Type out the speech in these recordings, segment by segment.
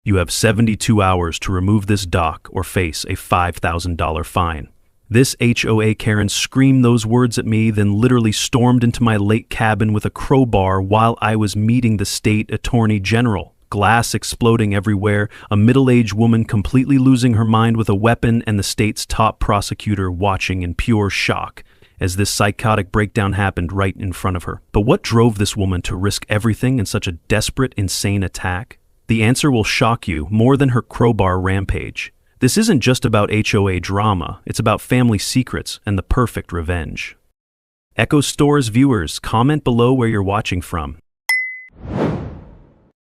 You have 72 hours to remove this dock or face a $5,000 fine. This HOA Karen screamed those words at me, then literally stormed into my lake cabin with a crowbar while I was meeting the state attorney general. Glass exploding everywhere, a middle-aged woman completely losing her mind with a weapon, and the state's top prosecutor watching in pure shock as this psychotic breakdown happened right in front of her. But what drove this woman to risk everything in such a desperate, insane attack? The answer will shock you more than her crowbar rampage. This isn't just about HOA drama, it's about family secrets and the perfect revenge. Echo Store's viewers, comment below where you're watching from.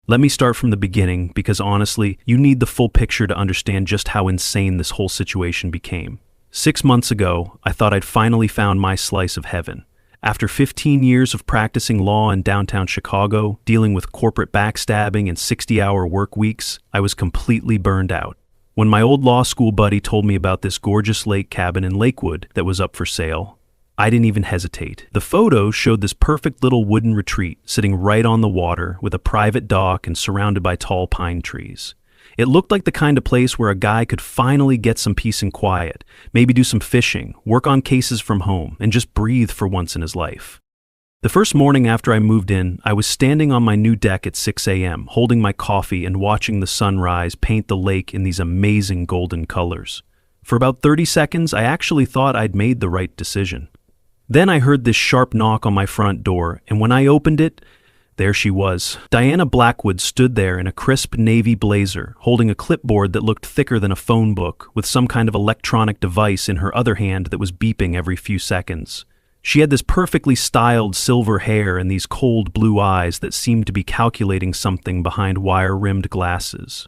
Let me start from the beginning because honestly, you need the full picture to understand just how insane this whole situation became. 6 months ago, I thought I'd finally found my slice of heaven. After 15 years of practicing law in downtown Chicago, dealing with corporate backstabbing and 60-hour work weeks, I was completely burned out. When my old law school buddy told me about this gorgeous lake cabin in Lakewood that was up for sale, I didn't even hesitate. The photo showed this perfect little wooden retreat sitting right on the water with a private dock and surrounded by tall pine trees. It looked like the kind of place where a guy could finally get some peace and quiet, maybe do some fishing, work on cases from home, and just breathe for once in his life. The first morning after I moved in, I was standing on my new deck at 6 a.m., holding my coffee and watching the sunrise paint the lake in these amazing golden colors. For about 30 seconds, I actually thought I'd made the right decision. Then I heard this sharp knock on my front door, and when I opened it, there she was. Diana Blackwood stood there in a crisp navy blazer, holding a clipboard that looked thicker than a phone book, with some kind of electronic device in her other hand that was beeping every few seconds. She had this perfectly styled silver hair and these cold blue eyes that seemed to be calculating something behind wire-rimmed glasses.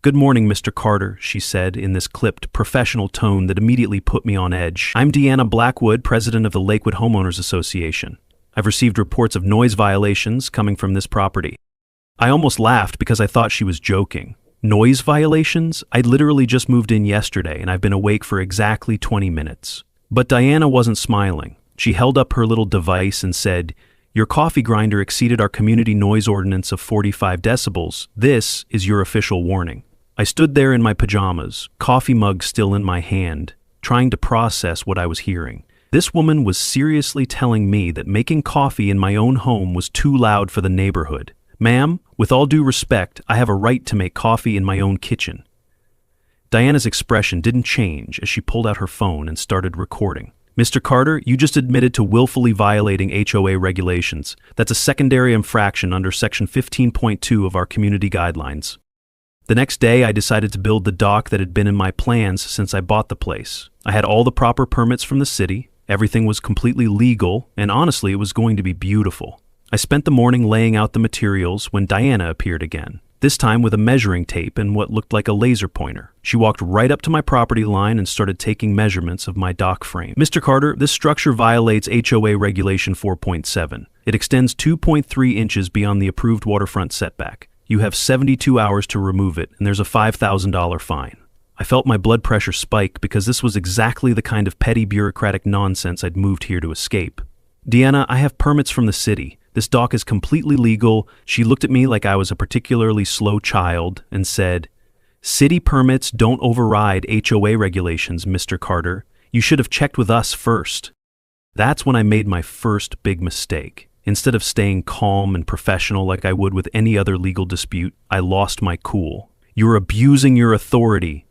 "Good morning, Mr. Carter," she said in this clipped, professional tone that immediately put me on edge. "I'm Deanna Blackwood, president of the Lakewood Homeowners Association. I've received reports of noise violations coming from this property." I almost laughed because I thought she was joking. Noise violations? I'd literally just moved in yesterday and I've been awake for exactly 20 minutes. But Diana wasn't smiling. She held up her little device and said, "Your coffee grinder exceeded our community noise ordinance of 45 decibels. This is your official warning." I stood there in my pajamas, coffee mug still in my hand, trying to process what I was hearing. This woman was seriously telling me that making coffee in my own home was too loud for the neighborhood. "Ma'am, with all due respect, I have a right to make coffee in my own kitchen." Diana's expression didn't change as she pulled out her phone and started recording. "Mr. Carter, you just admitted to willfully violating HOA regulations. That's a secondary infraction under Section 15.2 of our community guidelines." The next day, I decided to build the dock that had been in my plans since I bought the place. I had all the proper permits from the city, everything was completely legal, and honestly, it was going to be beautiful. I spent the morning laying out the materials when Diana appeared again, this time with a measuring tape and what looked like a laser pointer. She walked right up to my property line and started taking measurements of my dock frame. "Mr. Carter, this structure violates HOA Regulation 4.7. It extends 2.3 inches beyond the approved waterfront setback. You have 72 hours to remove it, and there's a $5,000 fine." I felt my blood pressure spike because this was exactly the kind of petty bureaucratic nonsense I'd moved here to escape. "Deanna, I have permits from the city. This dock is completely legal." She looked at me like I was a particularly slow child and said, "City permits don't override HOA regulations, Mr. Carter. You should have checked with us first." That's when I made my first big mistake. Instead of staying calm and professional like I would with any other legal dispute, I lost my cool. "You're abusing your authority.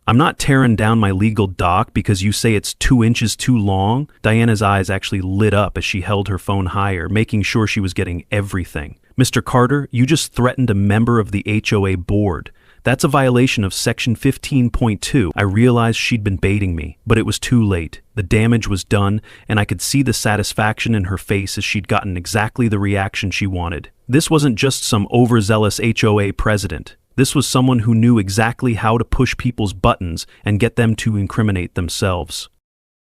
I'm not tearing down my legal dock because you say it's 2 inches too long." Diana's eyes actually lit up as she held her phone higher, making sure she was getting everything. "Mr. Carter, you just threatened a member of the HOA board. That's a violation of Section 15.2. I realized she'd been baiting me, but it was too late. The damage was done, and I could see the satisfaction in her face as she'd gotten exactly the reaction she wanted. This wasn't just some overzealous HOA president. This was someone who knew exactly how to push people's buttons and get them to incriminate themselves.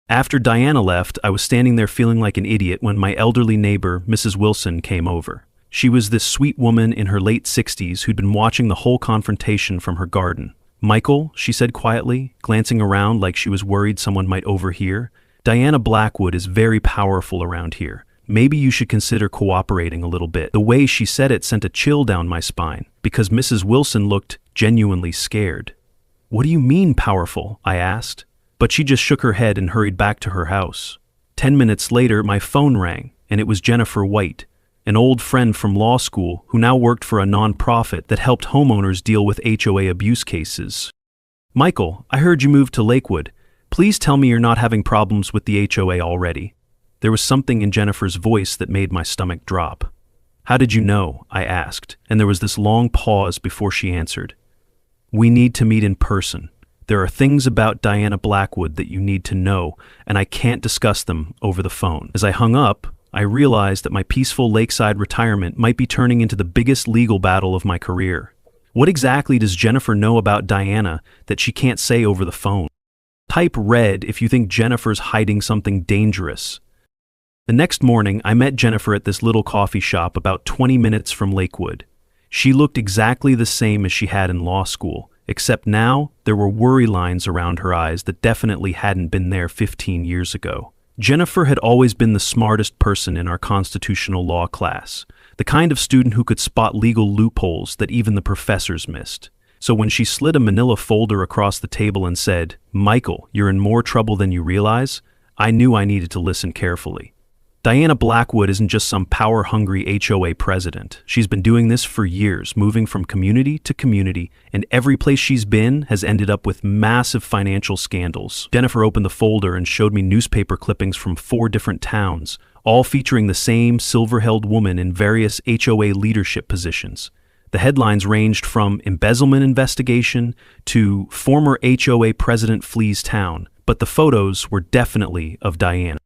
After Diana left, I was standing there feeling like an idiot when my elderly neighbor, Mrs. Wilson, came over. She was this sweet woman in her late 60s who'd been watching the whole confrontation from her garden. "Michael," she said quietly, glancing around like she was worried someone might overhear, "Diana Blackwood is very powerful around here. Maybe you should consider cooperating a little bit." The way she said it sent a chill down my spine, because Mrs. Wilson looked genuinely scared. "What do you mean, powerful?" I asked. But she just shook her head and hurried back to her house. 10 minutes later, my phone rang, and it was Jennifer White, an old friend from law school who now worked for a nonprofit that helped homeowners deal with HOA abuse cases. "Michael, I heard you moved to Lakewood. Please tell me you're not having problems with the HOA already." There was something in Jennifer's voice that made my stomach drop. "How did you know?" I asked, and there was this long pause before she answered. "We need to meet in person. There are things about Diana Blackwood that you need to know, and I can't discuss them over the phone." As I hung up, I realized that my peaceful lakeside retirement might be turning into the biggest legal battle of my career. What exactly does Jennifer know about Diana that she can't say over the phone? Type red if you think Jennifer's hiding something dangerous. The next morning, I met Jennifer at this little coffee shop about 20 minutes from Lakewood. She looked exactly the same as she had in law school, except now there were worry lines around her eyes that definitely hadn't been there 15 years ago. Jennifer had always been the smartest person in our constitutional law class, the kind of student who could spot legal loopholes that even the professors missed. So when she slid a manila folder across the table and said, "Michael, you're in more trouble than you realize," I knew I needed to listen carefully. Diana Blackwood isn't just some power-hungry HOA president. She's been doing this for years, moving from community to community, and every place she's been has ended up with massive financial scandals. Jennifer opened the folder and showed me newspaper clippings from 4 different towns, all featuring the same silver-haired woman in various HOA leadership positions. The headlines ranged from embezzlement investigation to former HOA president flees town, but the photos were definitely of Diana.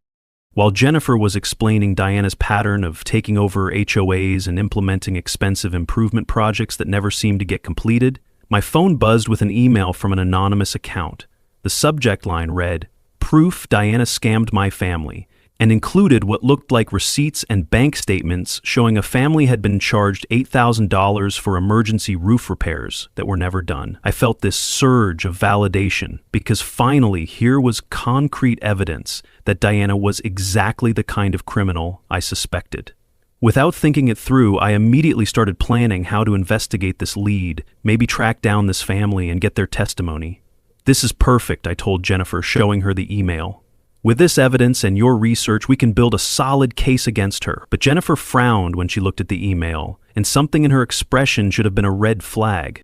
While Jennifer was explaining Diana's pattern of taking over HOAs and implementing expensive improvement projects that never seemed to get completed, my phone buzzed with an email from an anonymous account. The subject line read, "Proof Diana scammed my family," and included what looked like receipts and bank statements showing a family had been charged $8,000 for emergency roof repairs that were never done. I felt this surge of validation because finally here was concrete evidence that Diana was exactly the kind of criminal I suspected. Without thinking it through, I immediately started planning how to investigate this lead, maybe track down this family and get their testimony. "This is perfect," I told Jennifer, showing her the email. "With this evidence and your research, we can build a solid case against her." But Jennifer frowned when she looked at the email, and something in her expression should have been a red flag.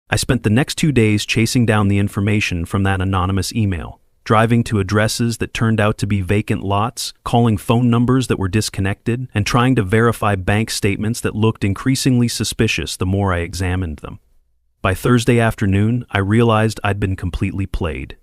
I spent the next 2 days chasing down the information from that anonymous email, driving to addresses that turned out to be vacant lots, calling phone numbers that were disconnected, and trying to verify bank statements that looked increasingly suspicious the more I examined them. By Thursday afternoon, I realized I'd been completely played.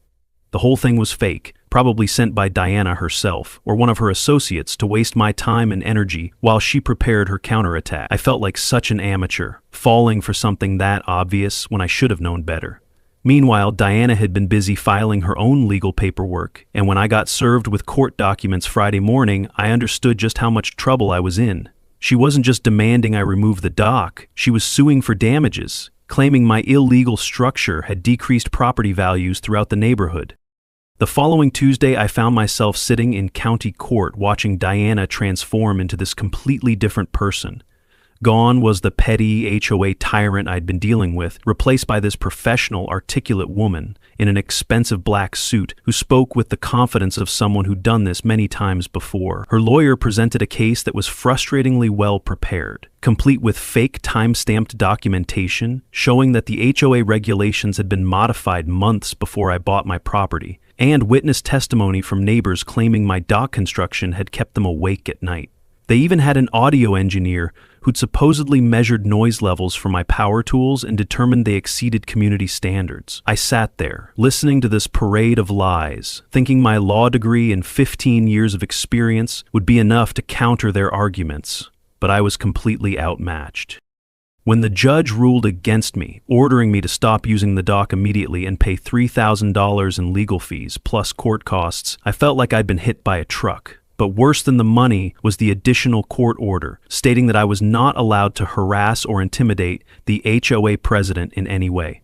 The whole thing was fake, probably sent by Diana herself or one of her associates to waste my time and energy while she prepared her counterattack. I felt like such an amateur, falling for something that obvious when I should have known better. Meanwhile, Diana had been busy filing her own legal paperwork, and when I got served with court documents Friday morning, I understood just how much trouble I was in. She wasn't just demanding I remove the dock, she was suing for damages, claiming my illegal structure had decreased property values throughout the neighborhood. The following Tuesday, I found myself sitting in county court watching Diana transform into this completely different person. Gone was the petty HOA tyrant I'd been dealing with, replaced by this professional, articulate woman in an expensive black suit who spoke with the confidence of someone who'd done this many times before. Her lawyer presented a case that was frustratingly well prepared, complete with fake time-stamped documentation showing that the HOA regulations had been modified months before I bought my property, and witness testimony from neighbors claiming my dock construction had kept them awake at night. They even had an audio engineer who'd supposedly measured noise levels for my power tools and determined they exceeded community standards. I sat there, listening to this parade of lies, thinking my law degree and 15 years of experience would be enough to counter their arguments, but I was completely outmatched. When the judge ruled against me, ordering me to stop using the dock immediately and pay $3,000 in legal fees plus court costs, I felt like I'd been hit by a truck. But worse than the money was the additional court order, stating that I was not allowed to harass or intimidate the HOA president in any way.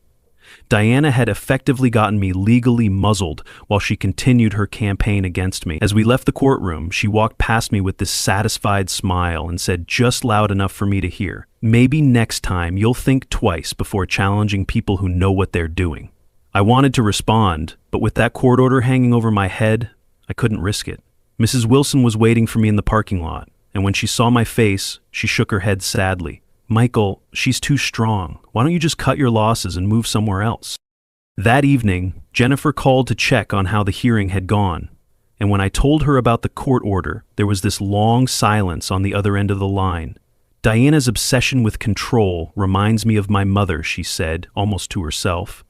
Diana had effectively gotten me legally muzzled while she continued her campaign against me. As we left the courtroom, she walked past me with this satisfied smile and said just loud enough for me to hear, "Maybe next time you'll think twice before challenging people who know what they're doing." I wanted to respond, but with that court order hanging over my head, I couldn't risk it. Mrs. Wilson was waiting for me in the parking lot, and when she saw my face, she shook her head sadly. "Michael, she's too strong. Why don't you just cut your losses and move somewhere else?" That evening, Jennifer called to check on how the hearing had gone, and when I told her about the court order, there was this long silence on the other end of the line. "Diana's obsession with control reminds me of my mother," she said, almost to herself.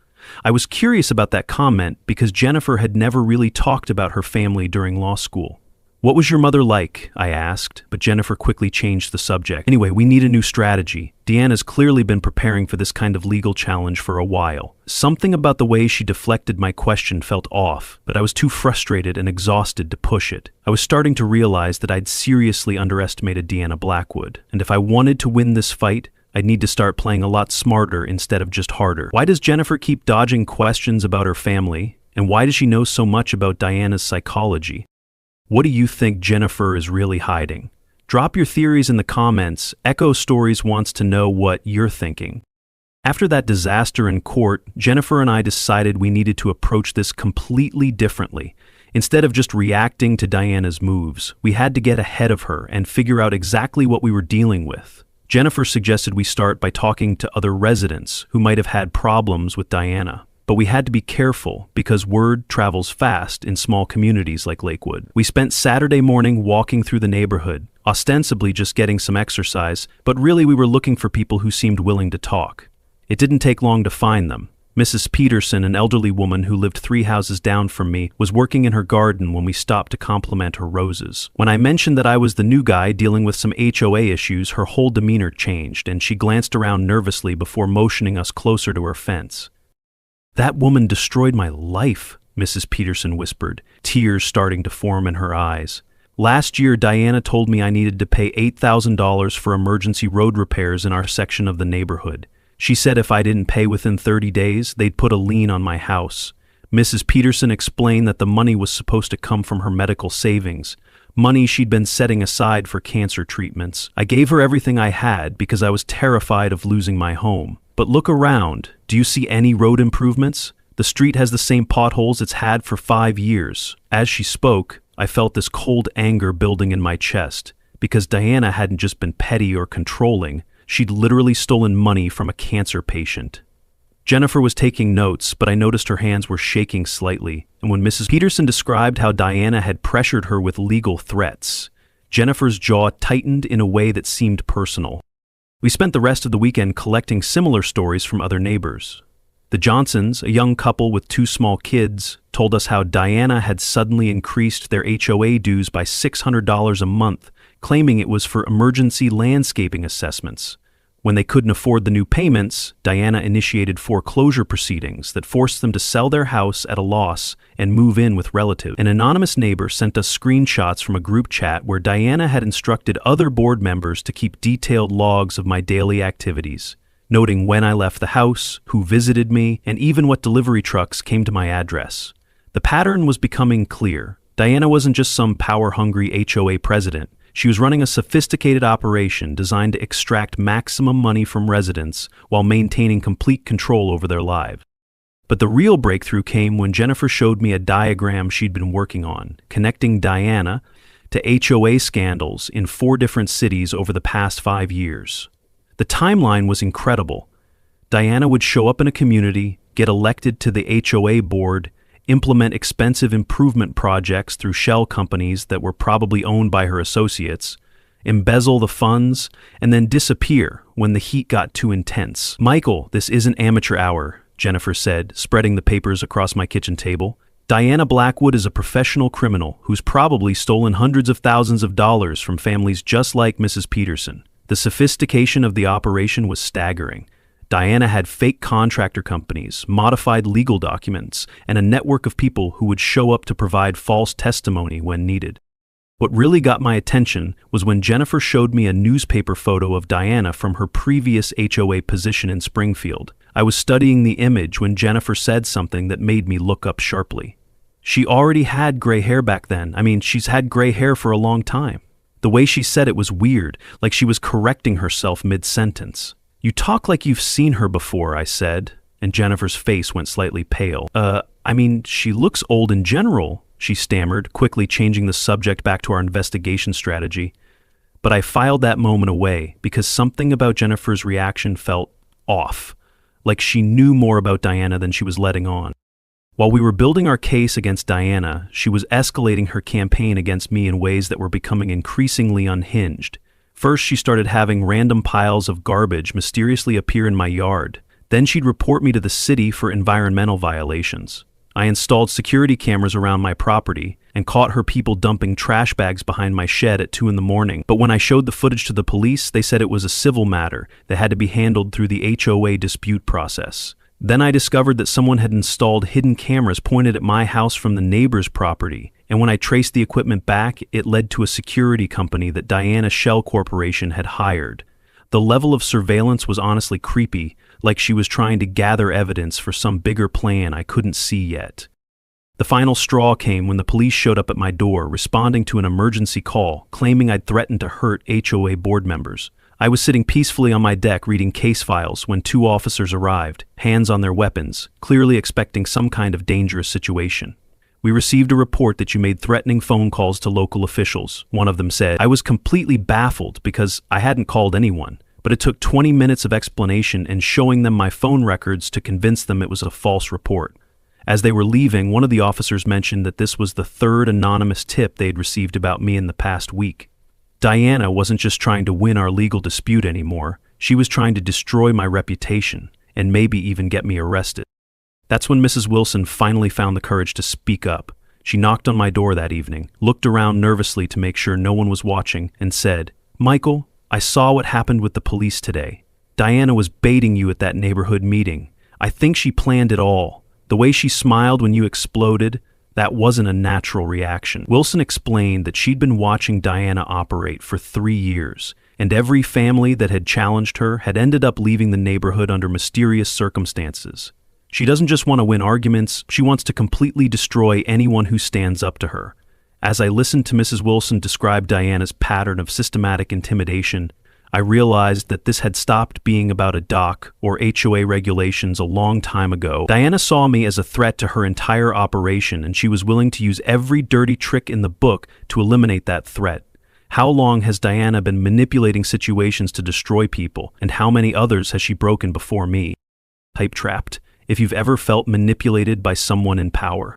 I was curious about that comment because Jennifer had never really talked about her family during law school. "What was your mother like?" I asked, but Jennifer quickly changed the subject. "Anyway, we need a new strategy. Deanna's clearly been preparing for this kind of legal challenge for a while." Something about the way she deflected my question felt off, but I was too frustrated and exhausted to push it. I was starting to realize that I'd seriously underestimated Deanna Blackwood, and if I wanted to win this fight, I'd need to start playing a lot smarter instead of just harder. Why does Jennifer keep dodging questions about her family, and why does she know so much about Diana's psychology? What do you think Jennifer is really hiding? Drop your theories in the comments. Echo Stories wants to know what you're thinking. After that disaster in court, Jennifer and I decided we needed to approach this completely differently. Instead of just reacting to Diana's moves, we had to get ahead of her and figure out exactly what we were dealing with. Jennifer suggested we start by talking to other residents who might have had problems with Diana. But we had to be careful because word travels fast in small communities like Lakewood. We spent Saturday morning walking through the neighborhood, ostensibly just getting some exercise, but really we were looking for people who seemed willing to talk. It didn't take long to find them. Mrs. Peterson, an elderly woman who lived 3 houses down from me, was working in her garden when we stopped to compliment her roses. When I mentioned that I was the new guy dealing with some HOA issues, her whole demeanor changed, and she glanced around nervously before motioning us closer to her fence. "That woman destroyed my life," Mrs. Peterson whispered, tears starting to form in her eyes. "Last year, Diana told me I needed to pay $8,000 for emergency road repairs in our section of the neighborhood. She said if I didn't pay within 30 days, they'd put a lien on my house." Mrs. Peterson explained that the money was supposed to come from her medical savings, money she'd been setting aside for cancer treatments. I gave her everything I had because I was terrified of losing my home. "But look around. Do you see any road improvements? The street has the same potholes it's had for 5 years. As she spoke, I felt this cold anger building in my chest, because Diana hadn't just been petty or controlling, she'd literally stolen money from a cancer patient. Jennifer was taking notes, but I noticed her hands were shaking slightly, and when Mrs. Peterson described how Diana had pressured her with legal threats, Jennifer's jaw tightened in a way that seemed personal. We spent the rest of the weekend collecting similar stories from other neighbors. The Johnsons, a young couple with 2 small kids, told us how Diana had suddenly increased their HOA dues by $600 a month, claiming it was for emergency landscaping assessments. When they couldn't afford the new payments, Diana initiated foreclosure proceedings that forced them to sell their house at a loss and move in with relatives. An anonymous neighbor sent us screenshots from a group chat where Diana had instructed other board members to keep detailed logs of my daily activities, noting when I left the house, who visited me, and even what delivery trucks came to my address. The pattern was becoming clear. Diana wasn't just some power-hungry HOA president. She was running a sophisticated operation designed to extract maximum money from residents while maintaining complete control over their lives. But the real breakthrough came when Jennifer showed me a diagram she'd been working on, connecting Diana to HOA scandals in 4 different cities over the past 5 years. The timeline was incredible. Diana would show up in a community, get elected to the HOA board, implement expensive improvement projects through shell companies that were probably owned by her associates, embezzle the funds, and then disappear when the heat got too intense. "Michael, this isn't amateur hour," Jennifer said, spreading the papers across my kitchen table. "Diana Blackwood is a professional criminal who's probably stolen hundreds of thousands of dollars from families just like Mrs. Peterson." The sophistication of the operation was staggering. Diana had fake contractor companies, modified legal documents, and a network of people who would show up to provide false testimony when needed. What really got my attention was when Jennifer showed me a newspaper photo of Diana from her previous HOA position in Springfield. I was studying the image when Jennifer said something that made me look up sharply. She already had gray hair back then. She's had gray hair for a long time. The way she said it was weird, like she was correcting herself mid-sentence. "You talk like you've seen her before," I said, and Jennifer's face went slightly pale. She looks old in general," she stammered, quickly changing the subject back to our investigation strategy. But I filed that moment away because something about Jennifer's reaction felt off, like she knew more about Diana than she was letting on. While we were building our case against Diana, she was escalating her campaign against me in ways that were becoming increasingly unhinged. First, she started having random piles of garbage mysteriously appear in my yard. Then she'd report me to the city for environmental violations. I installed security cameras around my property and caught her people dumping trash bags behind my shed at 2 a.m. But when I showed the footage to the police, they said it was a civil matter that had to be handled through the HOA dispute process. Then I discovered that someone had installed hidden cameras pointed at my house from the neighbor's property, and when I traced the equipment back, it led to a security company that Diana Shell Corporation had hired. The level of surveillance was honestly creepy, like she was trying to gather evidence for some bigger plan I couldn't see yet. The final straw came when the police showed up at my door, responding to an emergency call, claiming I'd threatened to hurt HOA board members. I was sitting peacefully on my deck reading case files when 2 officers arrived, hands on their weapons, clearly expecting some kind of dangerous situation. "We received a report that you made threatening phone calls to local officials," one of them said. I was completely baffled because I hadn't called anyone, but it took 20 minutes of explanation and showing them my phone records to convince them it was a false report. As they were leaving, one of the officers mentioned that this was the 3rd anonymous tip they'd received about me in the past week. Diana wasn't just trying to win our legal dispute anymore. She was trying to destroy my reputation and maybe even get me arrested. That's when Mrs. Wilson finally found the courage to speak up. She knocked on my door that evening, looked around nervously to make sure no one was watching, and said, "Michael, I saw what happened with the police today. Diana was baiting you at that neighborhood meeting. I think she planned it all. The way she smiled when you exploded, that wasn't a natural reaction." Wilson explained that she'd been watching Diana operate for 3 years, and every family that had challenged her had ended up leaving the neighborhood under mysterious circumstances. She doesn't just want to win arguments, she wants to completely destroy anyone who stands up to her. As I listened to Mrs. Wilson describe Diana's pattern of systematic intimidation, I realized that this had stopped being about a dock or HOA regulations a long time ago. Diana saw me as a threat to her entire operation, and she was willing to use every dirty trick in the book to eliminate that threat. How long has Diana been manipulating situations to destroy people, and how many others has she broken before me? Type trapped, if you've ever felt manipulated by someone in power.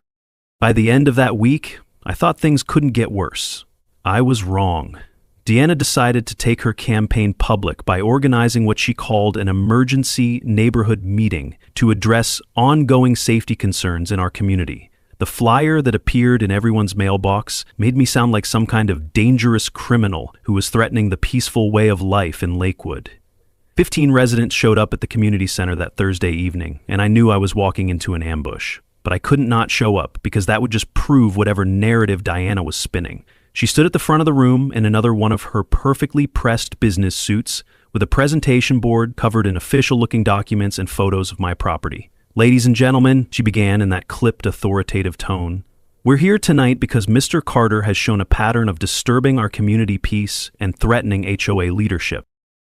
By the end of that week, I thought things couldn't get worse. I was wrong. Diana decided to take her campaign public by organizing what she called an emergency neighborhood meeting to address ongoing safety concerns in our community. The flyer that appeared in everyone's mailbox made me sound like some kind of dangerous criminal who was threatening the peaceful way of life in Lakewood. 15 residents showed up at the community center that Thursday evening, and I knew I was walking into an ambush. But I couldn't not show up because that would just prove whatever narrative Diana was spinning. She stood at the front of the room in another one of her perfectly pressed business suits with a presentation board covered in official-looking documents and photos of my property. "Ladies and gentlemen," she began in that clipped, authoritative tone, "we're here tonight because Mr. Carter has shown a pattern of disturbing our community peace and threatening HOA leadership."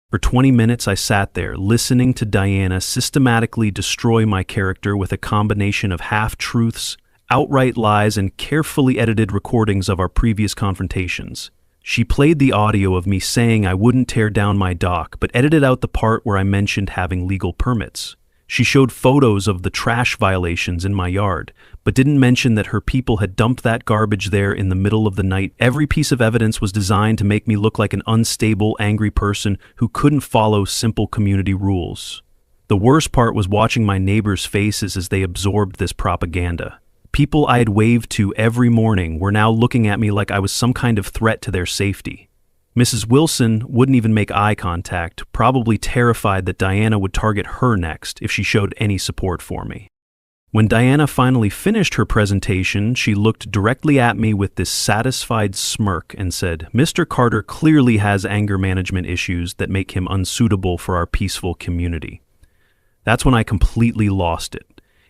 For 20 minutes, I sat there listening to Diana systematically destroy my character with a combination of half-truths, outright lies, and carefully edited recordings of our previous confrontations. She played the audio of me saying I wouldn't tear down my dock, but edited out the part where I mentioned having legal permits. She showed photos of the trash violations in my yard, but didn't mention that her people had dumped that garbage there in the middle of the night. Every piece of evidence was designed to make me look like an unstable, angry person who couldn't follow simple community rules. The worst part was watching my neighbors' faces as they absorbed this propaganda. People I had waved to every morning were now looking at me like I was some kind of threat to their safety. Mrs. Wilson wouldn't even make eye contact, probably terrified that Diana would target her next if she showed any support for me. When Diana finally finished her presentation, she looked directly at me with this satisfied smirk and said, "Mr. Carter clearly has anger management issues that make him unsuitable for our peaceful community." That's when I completely lost it.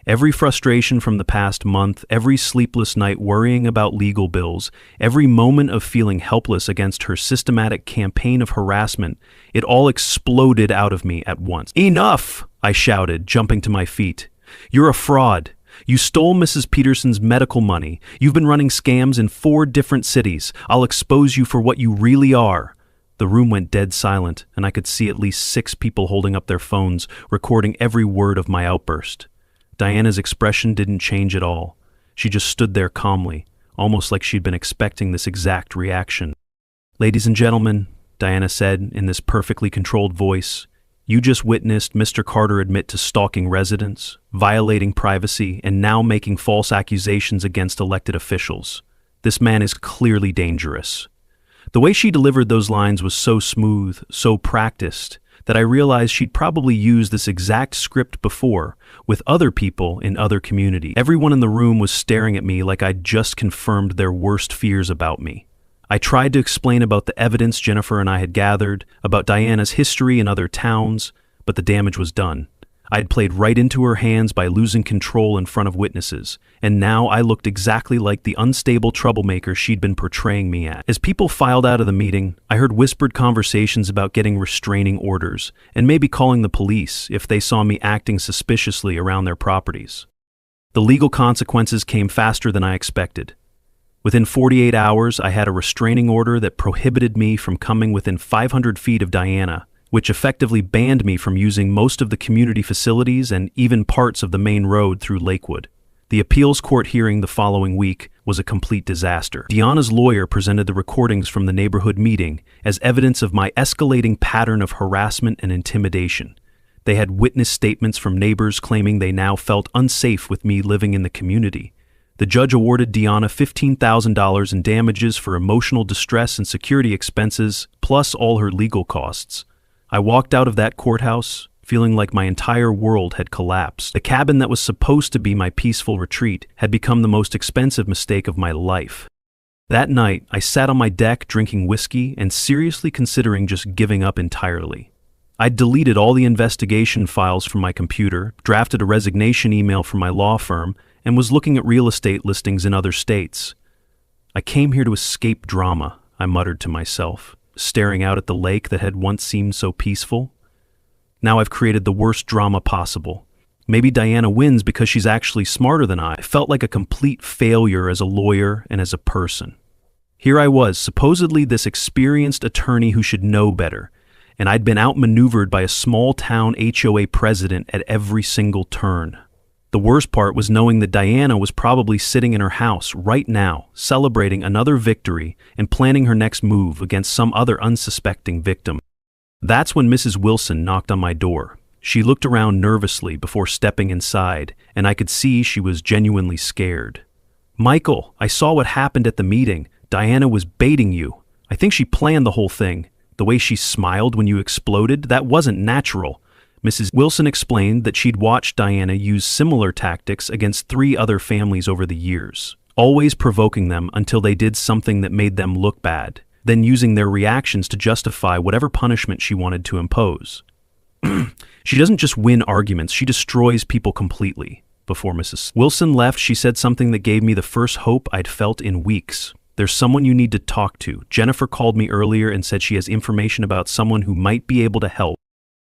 Every frustration from the past month, every sleepless night worrying about legal bills, every moment of feeling helpless against her systematic campaign of harassment, it all exploded out of me at once. "Enough!" I shouted, jumping to my feet. "You're a fraud. You stole Mrs. Peterson's medical money. You've been running scams in 4 different cities. I'll expose you for what you really are." The room went dead silent, and I could see at least 6 people holding up their phones, recording every word of my outburst. Diana's expression didn't change at all. She just stood there calmly, almost like she'd been expecting this exact reaction. "Ladies and gentlemen," Diana said in this perfectly controlled voice, "you just witnessed Mr. Carter admit to stalking residents, violating privacy, and now making false accusations against elected officials. This man is clearly dangerous." The way she delivered those lines was so smooth, so practiced, that I realized she'd probably used this exact script before, with other people in other communities. Everyone in the room was staring at me like I'd just confirmed their worst fears about me. I tried to explain about the evidence Jennifer and I had gathered, about Diana's history in other towns, but the damage was done. I'd played right into her hands by losing control in front of witnesses, and now I looked exactly like the unstable troublemaker she'd been portraying me as. As people filed out of the meeting, I heard whispered conversations about getting restraining orders, and maybe calling the police if they saw me acting suspiciously around their properties. The legal consequences came faster than I expected. Within 48 hours, I had a restraining order that prohibited me from coming within 500 feet of Diana, which effectively banned me from using most of the community facilities and even parts of the main road through Lakewood. The appeals court hearing the following week was a complete disaster. Diana's lawyer presented the recordings from the neighborhood meeting as evidence of my escalating pattern of harassment and intimidation. They had witness statements from neighbors claiming they now felt unsafe with me living in the community. The judge awarded Diana $15,000 in damages for emotional distress and security expenses, plus all her legal costs. I walked out of that courthouse feeling like my entire world had collapsed. The cabin that was supposed to be my peaceful retreat had become the most expensive mistake of my life. That night, I sat on my deck drinking whiskey and seriously considering just giving up entirely. I'd deleted all the investigation files from my computer, drafted a resignation email from my law firm, and was looking at real estate listings in other states. "I came here to escape drama," I muttered to myself, staring out at the lake that had once seemed so peaceful. "Now I've created the worst drama possible. Maybe Diana wins because she's actually smarter than I." I felt like a complete failure as a lawyer and as a person. Here I was, supposedly this experienced attorney who should know better, and I'd been outmaneuvered by a small-town HOA president at every single turn. The worst part was knowing that Diana was probably sitting in her house right now, celebrating another victory and planning her next move against some other unsuspecting victim. That's when Mrs. Wilson knocked on my door. She looked around nervously before stepping inside, and I could see she was genuinely scared. "Michael, I saw what happened at the meeting. Diana was baiting you. I think she planned the whole thing. The way she smiled when you exploded, that wasn't natural." Mrs. Wilson explained that she'd watched Diana use similar tactics against 3 other families over the years, always provoking them until they did something that made them look bad, then using their reactions to justify whatever punishment she wanted to impose. "She doesn't just win arguments, she destroys people completely." Before Mrs. Wilson left, she said something that gave me the first hope I'd felt in weeks. "There's someone you need to talk to. Jennifer called me earlier and said she has information about someone who might be able to help."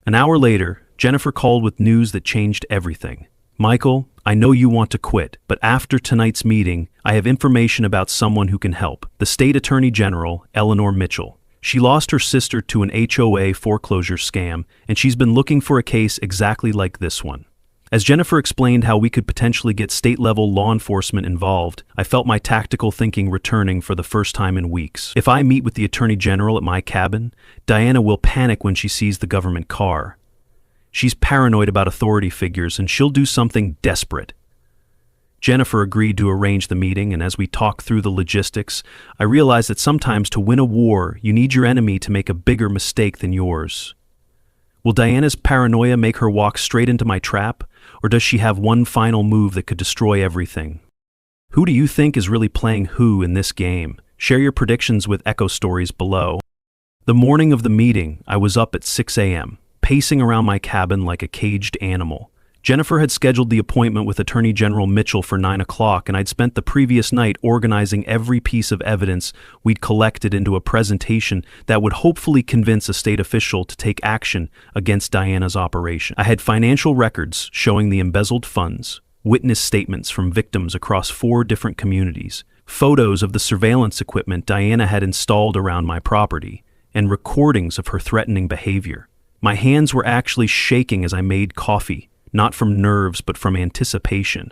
An hour later, Jennifer called with news that changed everything. "Michael, I know you want to quit, but after tonight's meeting, I have information about someone who can help. The State Attorney General, Eleanor Mitchell. She lost her sister to an HOA foreclosure scam, and she's been looking for a case exactly like this one." As Jennifer explained how we could potentially get state-level law enforcement involved, I felt my tactical thinking returning for the first time in weeks. If I meet with the Attorney General at my cabin, Diana will panic when she sees the government car. She's paranoid about authority figures, and she'll do something desperate. Jennifer agreed to arrange the meeting, and as we talked through the logistics, I realized that sometimes to win a war, you need your enemy to make a bigger mistake than yours. Will Diana's paranoia make her walk straight into my trap, or does she have one final move that could destroy everything? Who do you think is really playing who in this game? Share your predictions with Echo Stories below. The morning of the meeting, I was up at 6 a.m., pacing around my cabin like a caged animal. Jennifer had scheduled the appointment with Attorney General Mitchell for 9 o'clock, and I'd spent the previous night organizing every piece of evidence we'd collected into a presentation that would hopefully convince a state official to take action against Diana's operation. I had financial records showing the embezzled funds, witness statements from victims across 4 different communities, photos of the surveillance equipment Diana had installed around my property, and recordings of her threatening behavior. My hands were actually shaking as I made coffee, not from nerves but from anticipation.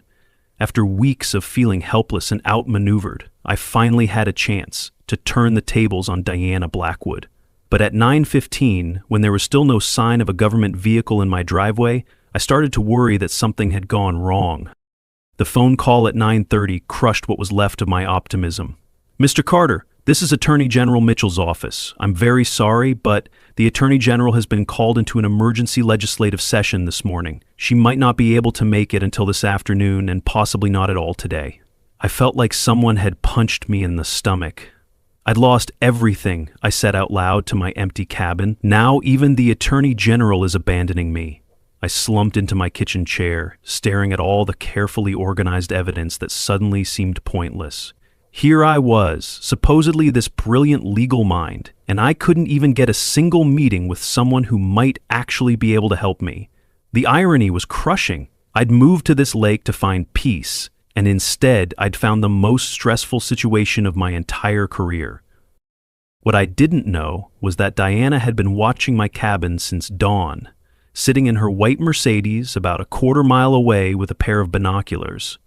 After weeks of feeling helpless and outmaneuvered, I finally had a chance to turn the tables on Diana Blackwood. But at 9:15, when there was still no sign of a government vehicle in my driveway, I started to worry that something had gone wrong. The phone call at 9:30 crushed what was left of my optimism. "Mr. Carter, this is Attorney General Mitchell's office. I'm very sorry, but the Attorney General has been called into an emergency legislative session this morning. She might not be able to make it until this afternoon and possibly not at all today." I felt like someone had punched me in the stomach. I'd lost everything, I said out loud to my empty cabin. Now even the Attorney General is abandoning me. I slumped into my kitchen chair, staring at all the carefully organized evidence that suddenly seemed pointless. Here I was, supposedly this brilliant legal mind, and I couldn't even get a single meeting with someone who might actually be able to help me. The irony was crushing. I'd moved to this lake to find peace, and instead I'd found the most stressful situation of my entire career. What I didn't know was that Diana had been watching my cabin since dawn, sitting in her white Mercedes about a quarter-mile away with a pair of binoculars.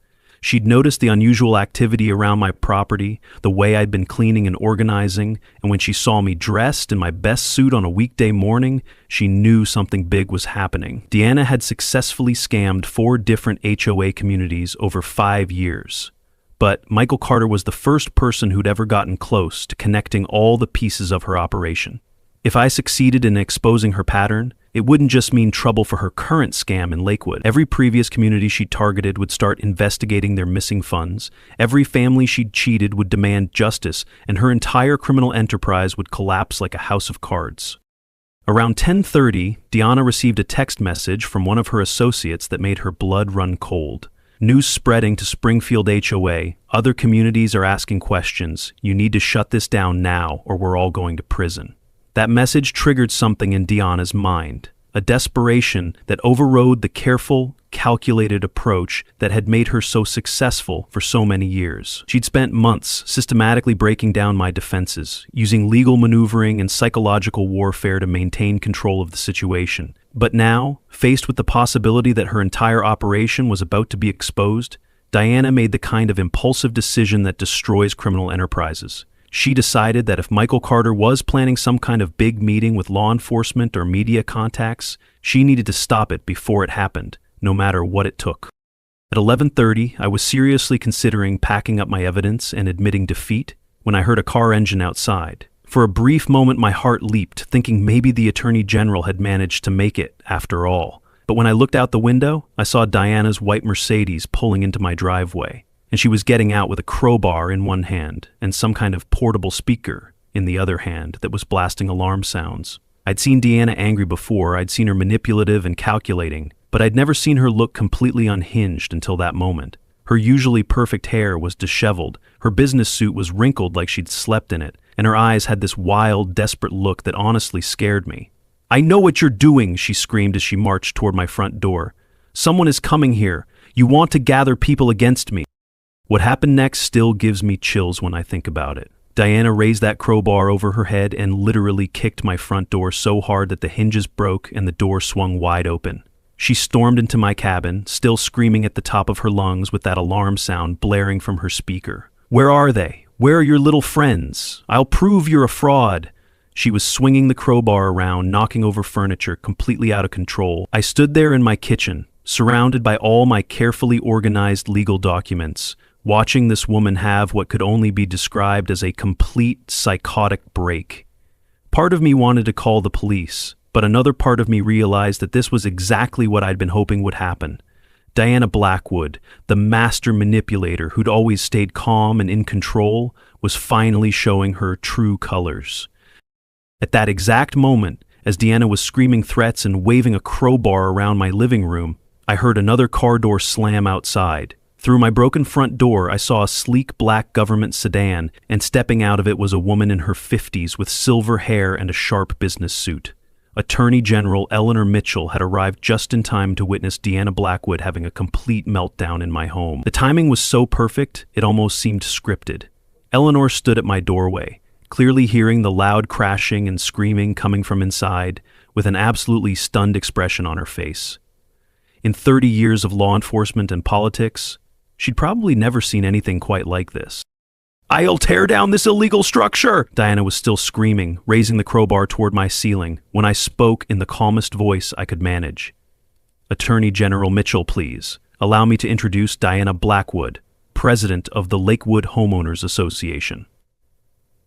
She'd noticed the unusual activity around my property, the way I'd been cleaning and organizing, and when she saw me dressed in my best suit on a weekday morning, she knew something big was happening. Diana had successfully scammed 4 different HOA communities over 5 years. But Michael Carter was the first person who'd ever gotten close to connecting all the pieces of her operation. If I succeeded in exposing her pattern, it wouldn't just mean trouble for her current scam in Lakewood. Every previous community she targeted would start investigating their missing funds, every family she'd cheated would demand justice, and her entire criminal enterprise would collapse like a house of cards. Around 10:30, Diana received a text message from one of her associates that made her blood run cold. News spreading to Springfield HOA. Other communities are asking questions. You need to shut this down now or we're all going to prison. That message triggered something in Diana's mind, a desperation that overrode the careful, calculated approach that had made her so successful for so many years. She'd spent months systematically breaking down my defenses, using legal maneuvering and psychological warfare to maintain control of the situation. But now, faced with the possibility that her entire operation was about to be exposed, Diana made the kind of impulsive decision that destroys criminal enterprises. She decided that if Michael Carter was planning some kind of big meeting with law enforcement or media contacts, she needed to stop it before it happened, no matter what it took. At 11:30, I was seriously considering packing up my evidence and admitting defeat when I heard a car engine outside. For a brief moment, my heart leaped, thinking maybe the Attorney General had managed to make it after all. But when I looked out the window, I saw Diana's white Mercedes pulling into my driveway, and she was getting out with a crowbar in one hand and some kind of portable speaker in the other hand that was blasting alarm sounds. I'd seen Diana angry before, I'd seen her manipulative and calculating, but I'd never seen her look completely unhinged until that moment. Her usually perfect hair was disheveled, her business suit was wrinkled like she'd slept in it, and her eyes had this wild, desperate look that honestly scared me. "I know what you're doing," she screamed as she marched toward my front door. "Someone is coming here. You want to gather people against me." What happened next still gives me chills when I think about it. Diana raised that crowbar over her head and literally kicked my front door so hard that the hinges broke and the door swung wide open. She stormed into my cabin, still screaming at the top of her lungs with that alarm sound blaring from her speaker. "Where are they? Where are your little friends? I'll prove you're a fraud." She was swinging the crowbar around, knocking over furniture, completely out of control. I stood there in my kitchen, surrounded by all my carefully organized legal documents, watching this woman have what could only be described as a complete psychotic break. Part of me wanted to call the police, but another part of me realized that this was exactly what I'd been hoping would happen. Diana Blackwood, the master manipulator who'd always stayed calm and in control, was finally showing her true colors. At that exact moment, As Deanna was screaming threats and waving a crowbar around my living room, I heard another car door slam outside. Through my broken front door, I saw a sleek black government sedan, and stepping out of it was a woman in her 50s with silver hair and a sharp business suit. Attorney General Eleanor Mitchell had arrived just in time to witness Deanna Blackwood having a complete meltdown in my home. The timing was so perfect, it almost seemed scripted. Eleanor stood at my doorway, clearly hearing the loud crashing and screaming coming from inside, with an absolutely stunned expression on her face. In 30 years of law enforcement and politics, she'd probably never seen anything quite like this. "I'll tear down this illegal structure!" Diana was still screaming, raising the crowbar toward my ceiling, when I spoke in the calmest voice I could manage. "Attorney General Mitchell, please. Allow me to introduce Diana Blackwood, president of the Lakewood Homeowners Association."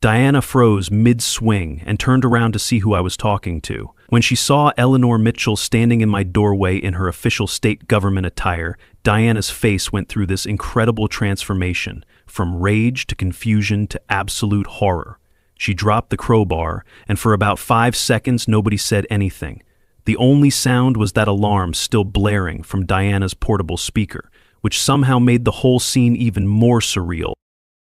Diana froze mid-swing and turned around to see who I was talking to. When she saw Eleanor Mitchell standing in my doorway in her official state government attire, Diana's face went through this incredible transformation, from rage to confusion to absolute horror. She dropped the crowbar, and for about 5 seconds nobody said anything. The only sound was that alarm still blaring from Diana's portable speaker, which somehow made the whole scene even more surreal.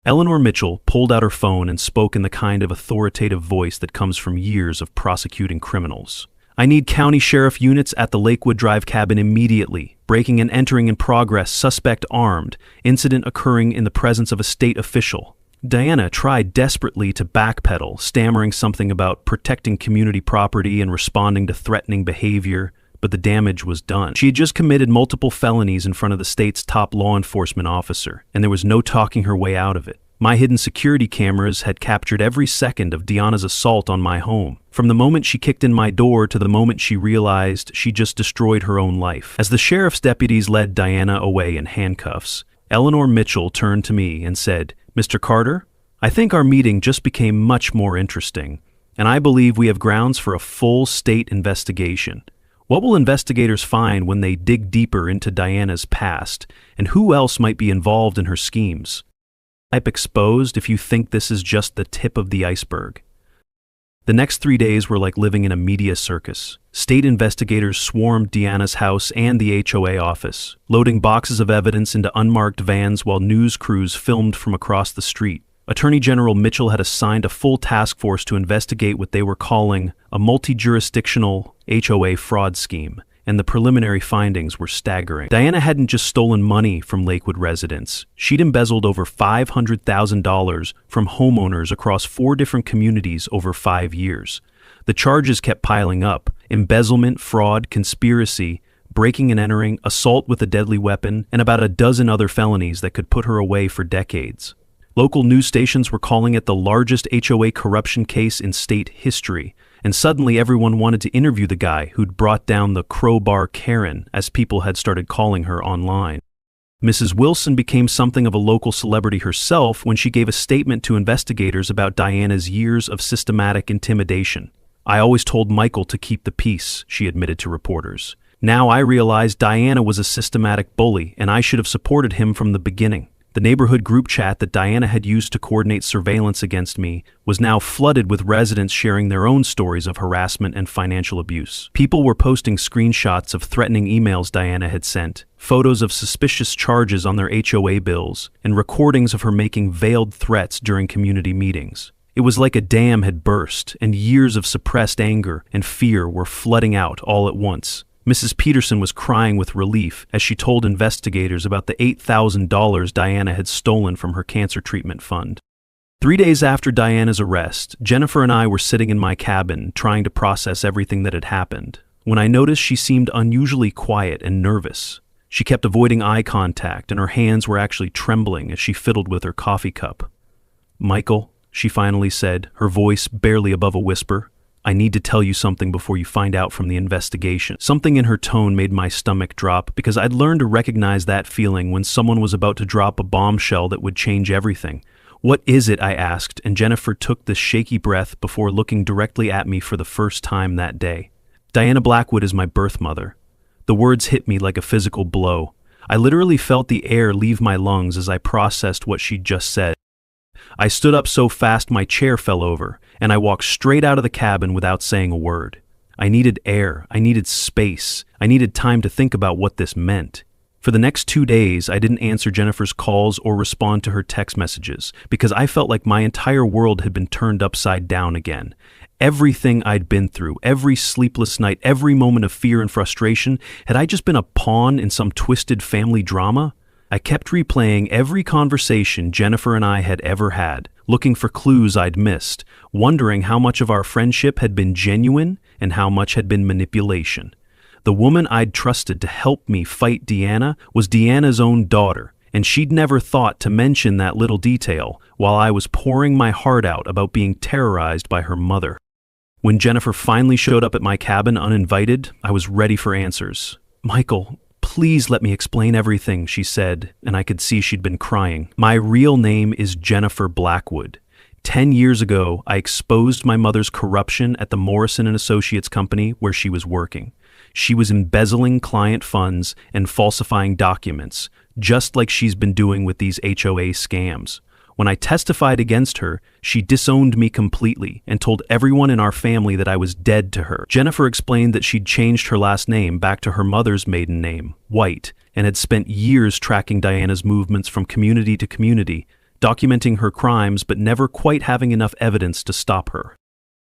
Eleanor Mitchell pulled out her phone and spoke in the kind of authoritative voice that comes from years of prosecuting criminals. "I need county sheriff units at the Lakewood Drive cabin immediately. Breaking and entering in progress, suspect armed, incident occurring in the presence of a state official." Diana tried desperately to backpedal, stammering something about protecting community property and responding to threatening behavior, but the damage was done. She had just committed multiple felonies in front of the state's top law enforcement officer, and there was no talking her way out of it. My hidden security cameras had captured every second of Deanna's assault on my home, from the moment she kicked in my door to the moment she realized she just destroyed her own life. As the sheriff's deputies led Diana away in handcuffs, Eleanor Mitchell turned to me and said, "Mr. Carter, I think our meeting just became much more interesting, and I believe we have grounds for a full state investigation. What will investigators find when they dig deeper into Diana's past, and who else might be involved in her schemes? I've exposed if you think this is just the tip of the iceberg." The next 3 days were like living in a media circus. State investigators swarmed Deanna's house and the HOA office, loading boxes of evidence into unmarked vans while news crews filmed from across the street. Attorney General Mitchell had assigned a full task force to investigate what they were calling a multi-jurisdictional HOA fraud scheme, and the preliminary findings were staggering. Diana hadn't just stolen money from Lakewood residents. She'd embezzled over $500,000 from homeowners across 4 different communities over 5 years. The charges kept piling up: embezzlement, fraud, conspiracy, breaking and entering, assault with a deadly weapon, and about a dozen other felonies that could put her away for decades. Local news stations were calling it the largest HOA corruption case in state history, and suddenly everyone wanted to interview the guy who'd brought down the crowbar Karen, as people had started calling her online. Mrs. Wilson became something of a local celebrity herself when she gave a statement to investigators about Diana's years of systematic intimidation. "I always told Michael to keep the peace," she admitted to reporters. "Now I realize Diana was a systematic bully, and I should have supported him from the beginning." The neighborhood group chat that Diana had used to coordinate surveillance against me was now flooded with residents sharing their own stories of harassment and financial abuse. People were posting screenshots of threatening emails Diana had sent, photos of suspicious charges on their HOA bills, and recordings of her making veiled threats during community meetings. It was like a dam had burst, and years of suppressed anger and fear were flooding out all at once. Mrs. Peterson was crying with relief as she told investigators about the $8,000 Diana had stolen from her cancer treatment fund. 3 days after Diana's arrest, Jennifer and I were sitting in my cabin trying to process everything that had happened, when I noticed she seemed unusually quiet and nervous. She kept avoiding eye contact, and her hands were actually trembling as she fiddled with her coffee cup. "Michael," she finally said, her voice barely above a whisper, "I need to tell you something before you find out from the investigation." Something in her tone made my stomach drop, because I'd learned to recognize that feeling when someone was about to drop a bombshell that would change everything. "What is it?" I asked, and Jennifer took this shaky breath before looking directly at me for the first time that day. "Diana Blackwood is my birth mother." The words hit me like a physical blow. I literally felt the air leave my lungs as I processed what she'd just said. I stood up so fast my chair fell over, and I walked straight out of the cabin without saying a word. I needed air, I needed space, I needed time to think about what this meant. For the next 2 days, I didn't answer Jennifer's calls or respond to her text messages because I felt like my entire world had been turned upside down again. Everything I'd been through, every sleepless night, every moment of fear and frustration, had I just been a pawn in some twisted family drama? I kept replaying every conversation Jennifer and I had ever had, looking for clues I'd missed, wondering how much of our friendship had been genuine and how much had been manipulation. The woman I'd trusted to help me fight Deanna was Deanna's own daughter, and she'd never thought to mention that little detail while I was pouring my heart out about being terrorized by her mother. When Jennifer finally showed up at my cabin uninvited, I was ready for answers. "Michael, please let me explain everything," she said, and I could see she'd been crying. "My real name is Jennifer Blackwood. 10 years ago, I exposed my mother's corruption at the Morrison & Associates company where she was working. She was embezzling client funds and falsifying documents, just like she's been doing with these HOA scams. When I testified against her, she disowned me completely and told everyone in our family that I was dead to her." Jennifer explained that she'd changed her last name back to her mother's maiden name, White, and had spent years tracking Diana's movements from community to community, documenting her crimes but never quite having enough evidence to stop her.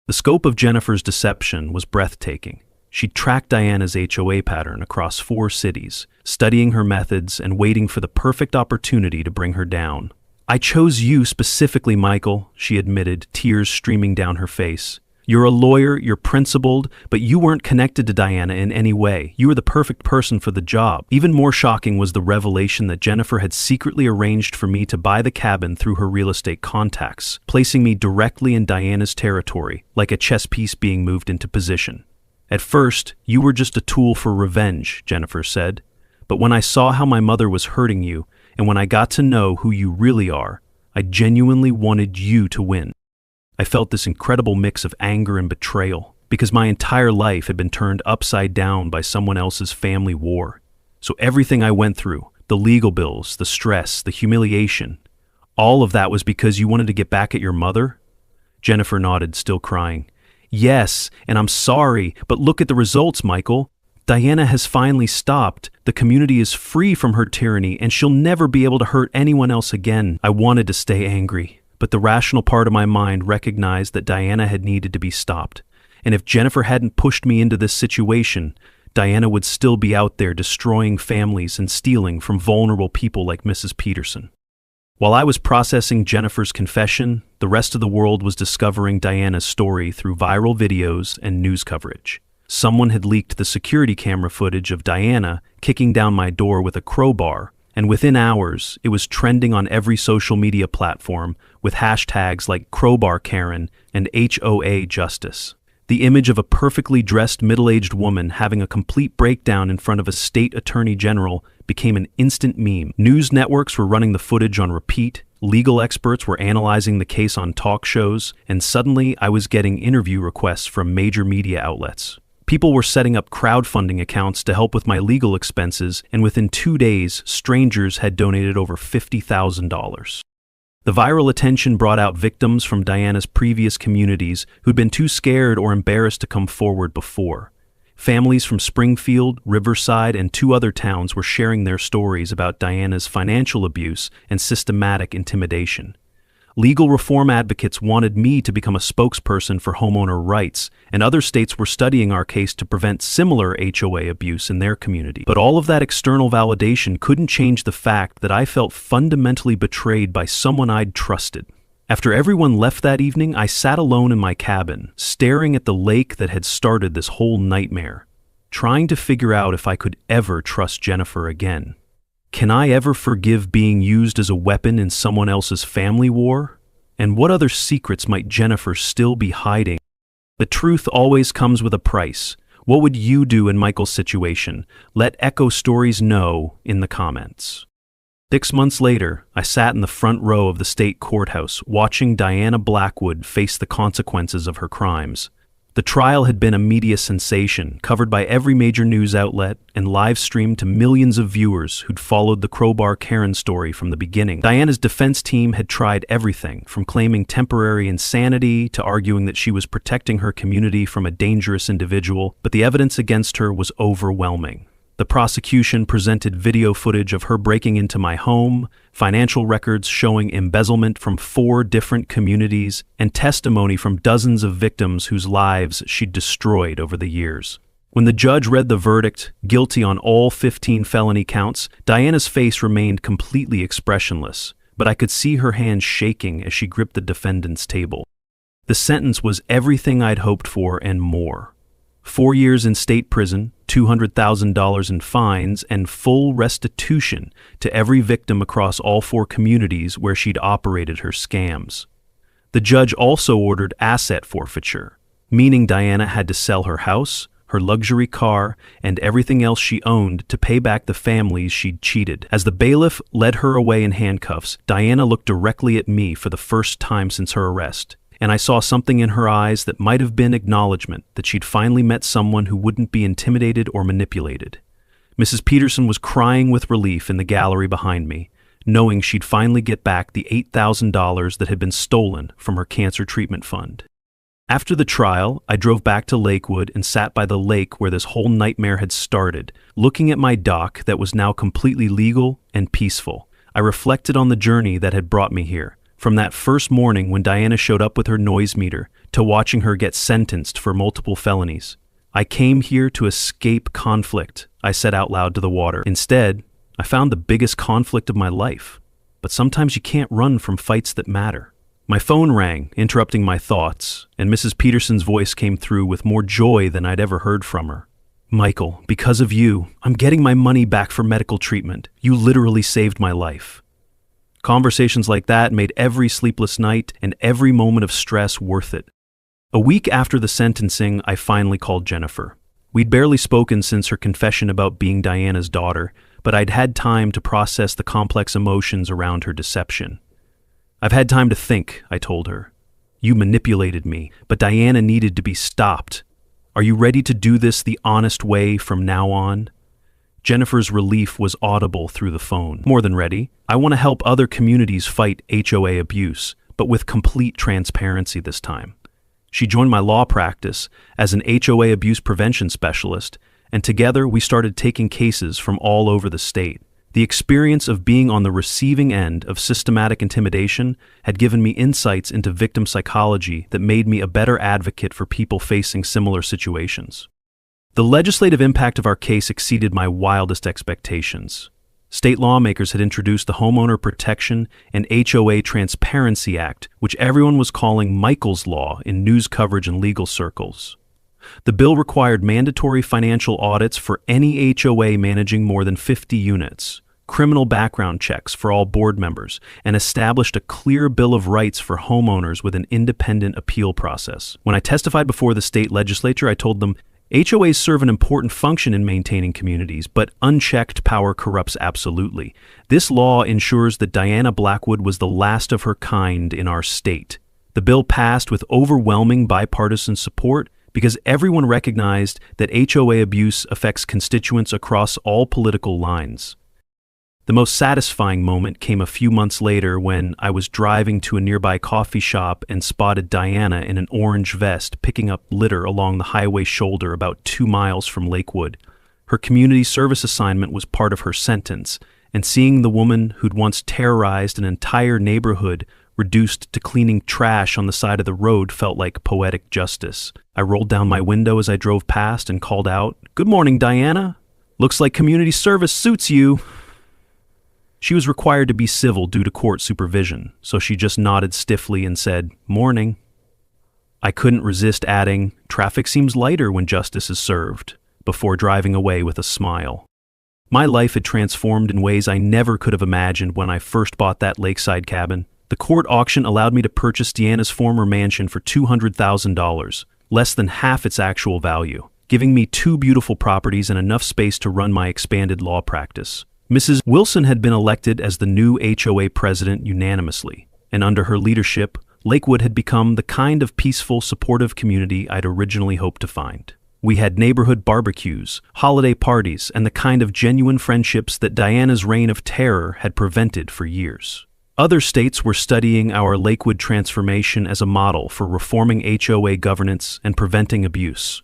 The scope of Jennifer's deception was breathtaking. She tracked Diana's HOA pattern across 4 cities, studying her methods and waiting for the perfect opportunity to bring her down. "I chose you specifically, Michael," she admitted, tears streaming down her face. "You're a lawyer, you're principled, but you weren't connected to Diana in any way. You were the perfect person for the job." Even more shocking was the revelation that Jennifer had secretly arranged for me to buy the cabin through her real estate contacts, placing me directly in Diana's territory, like a chess piece being moved into position. "At first, you were just a tool for revenge," Jennifer said. "But when I saw how my mother was hurting you, and when I got to know who you really are, I genuinely wanted you to win." I felt this incredible mix of anger and betrayal, because my entire life had been turned upside down by someone else's family war. So everything I went through, the legal bills, the stress, the humiliation, all of that was because you wanted to get back at your mother? Jennifer nodded, still crying. "Yes, and I'm sorry, but look at the results, Michael. Diana has finally stopped. The community is free from her tyranny, and she'll never be able to hurt anyone else again." I wanted to stay angry, but the rational part of my mind recognized that Diana had needed to be stopped. And if Jennifer hadn't pushed me into this situation, Diana would still be out there destroying families and stealing from vulnerable people like Mrs. Peterson. While I was processing Jennifer's confession, the rest of the world was discovering Diana's story through viral videos and news coverage. Someone had leaked the security camera footage of Diana kicking down my door with a crowbar, and within hours, it was trending on every social media platform with hashtags like Crowbar Karen and HOA Justice. The image of a perfectly dressed middle-aged woman having a complete breakdown in front of a state attorney general became an instant meme. News networks were running the footage on repeat, legal experts were analyzing the case on talk shows, and suddenly I was getting interview requests from major media outlets. People were setting up crowdfunding accounts to help with my legal expenses, and within 2 days, strangers had donated over $50,000. The viral attention brought out victims from Diana's previous communities who'd been too scared or embarrassed to come forward before. Families from Springfield, Riverside, and 2 other towns were sharing their stories about Diana's financial abuse and systematic intimidation. Legal reform advocates wanted me to become a spokesperson for homeowner rights, and other states were studying our case to prevent similar HOA abuse in their community. But all of that external validation couldn't change the fact that I felt fundamentally betrayed by someone I'd trusted. After everyone left that evening, I sat alone in my cabin, staring at the lake that had started this whole nightmare, trying to figure out if I could ever trust Jennifer again. Can I ever forgive being used as a weapon in someone else's family war? And what other secrets might Jennifer still be hiding? The truth always comes with a price. What would you do in Michael's situation? Let Echo Stories know in the comments. 6 months later, I sat in the front row of the state courthouse watching Diana Blackwood face the consequences of her crimes. The trial had been a media sensation, covered by every major news outlet and live-streamed to millions of viewers who'd followed the HOA Karen story from the beginning. Diana's defense team had tried everything, from claiming temporary insanity to arguing that she was protecting her community from a dangerous individual, but the evidence against her was overwhelming. The prosecution presented video footage of her breaking into my home, financial records showing embezzlement from 4 different communities, and testimony from dozens of victims whose lives she'd destroyed over the years. When the judge read the verdict, guilty on all 15 felony counts, Diana's face remained completely expressionless, but I could see her hands shaking as she gripped the defendant's table. The sentence was everything I'd hoped for and more. 4 years in state prison, $200,000 in fines, and full restitution to every victim across all 4 communities where she'd operated her scams. The judge also ordered asset forfeiture, meaning Diana had to sell her house, her luxury car, and everything else she owned to pay back the families she'd cheated. As the bailiff led her away in handcuffs, Diana looked directly at me for the first time since her arrest, and I saw something in her eyes that might have been acknowledgement that she'd finally met someone who wouldn't be intimidated or manipulated. Mrs. Peterson was crying with relief in the gallery behind me, knowing she'd finally get back the $8,000 that had been stolen from her cancer treatment fund. After the trial, I drove back to Lakewood and sat by the lake where this whole nightmare had started, looking at my dock that was now completely legal and peaceful. I reflected on the journey that had brought me here, from that first morning when Diana showed up with her noise meter to watching her get sentenced for multiple felonies. I came here to escape conflict, I said out loud to the water. Instead, I found the biggest conflict of my life. But sometimes you can't run from fights that matter. My phone rang, interrupting my thoughts, and Mrs. Peterson's voice came through with more joy than I'd ever heard from her. "Michael, because of you, I'm getting my money back for medical treatment. You literally saved my life." Conversations like that made every sleepless night and every moment of stress worth it. A week after the sentencing, I finally called Jennifer. We'd barely spoken since her confession about being Diana's daughter, but I'd had time to process the complex emotions around her deception. "I've had time to think," I told her. "You manipulated me, but Diana needed to be stopped. Are you ready to do this the honest way from now on?" Jennifer's relief was audible through the phone. "More than ready. I want to help other communities fight HOA abuse, but with complete transparency this time." She joined my law practice as an HOA abuse prevention specialist, and together we started taking cases from all over the state. The experience of being on the receiving end of systematic intimidation had given me insights into victim psychology that made me a better advocate for people facing similar situations. The legislative impact of our case exceeded my wildest expectations. State lawmakers had introduced the Homeowner Protection and HOA Transparency Act, which everyone was calling Michael's Law in news coverage and legal circles. The bill required mandatory financial audits for any HOA managing more than 50 units, criminal background checks for all board members, and established a clear bill of rights for homeowners with an independent appeal process. When I testified before the state legislature, I told them, HOAs serve an important function in maintaining communities, but unchecked power corrupts absolutely. This law ensures that Diana Blackwood was the last of her kind in our state. The bill passed with overwhelming bipartisan support because everyone recognized that HOA abuse affects constituents across all political lines. The most satisfying moment came a few months later when I was driving to a nearby coffee shop and spotted Diana in an orange vest picking up litter along the highway shoulder about 2 miles from Lakewood. Her community service assignment was part of her sentence, and seeing the woman who'd once terrorized an entire neighborhood reduced to cleaning trash on the side of the road felt like poetic justice. I rolled down my window as I drove past and called out, "Good morning, Diana. Looks like community service suits you." She was required to be civil due to court supervision, so she just nodded stiffly and said, "Morning." I couldn't resist adding, "Traffic seems lighter when justice is served," before driving away with a smile. My life had transformed in ways I never could have imagined when I first bought that lakeside cabin. The court auction allowed me to purchase Deanna's former mansion for $200,000, less than half its actual value, giving me 2 beautiful properties and enough space to run my expanded law practice. Mrs. Wilson had been elected as the new HOA president unanimously, and under her leadership, Lakewood had become the kind of peaceful, supportive community I'd originally hoped to find. We had neighborhood barbecues, holiday parties, and the kind of genuine friendships that Diana's reign of terror had prevented for years. Other states were studying our Lakewood transformation as a model for reforming HOA governance and preventing abuse.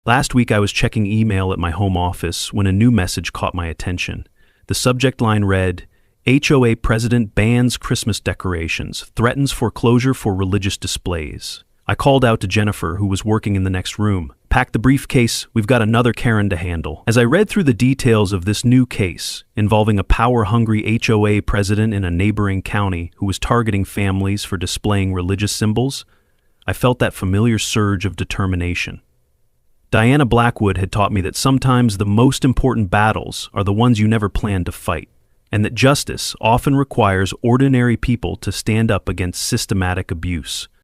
Last week I was checking email at my home office when a new message caught my attention. The subject line read, HOA president bans Christmas decorations, threatens foreclosure for religious displays. I called out to Jennifer, who was working in the next room. Pack the briefcase, we've got another Karen to handle. As I read through the details of this new case, involving a power-hungry HOA president in a neighboring county who was targeting families for displaying religious symbols, I felt that familiar surge of determination. Diana Blackwood had taught me that sometimes the most important battles are the ones you never planned to fight, and that justice often requires ordinary people to stand up against systematic abuse.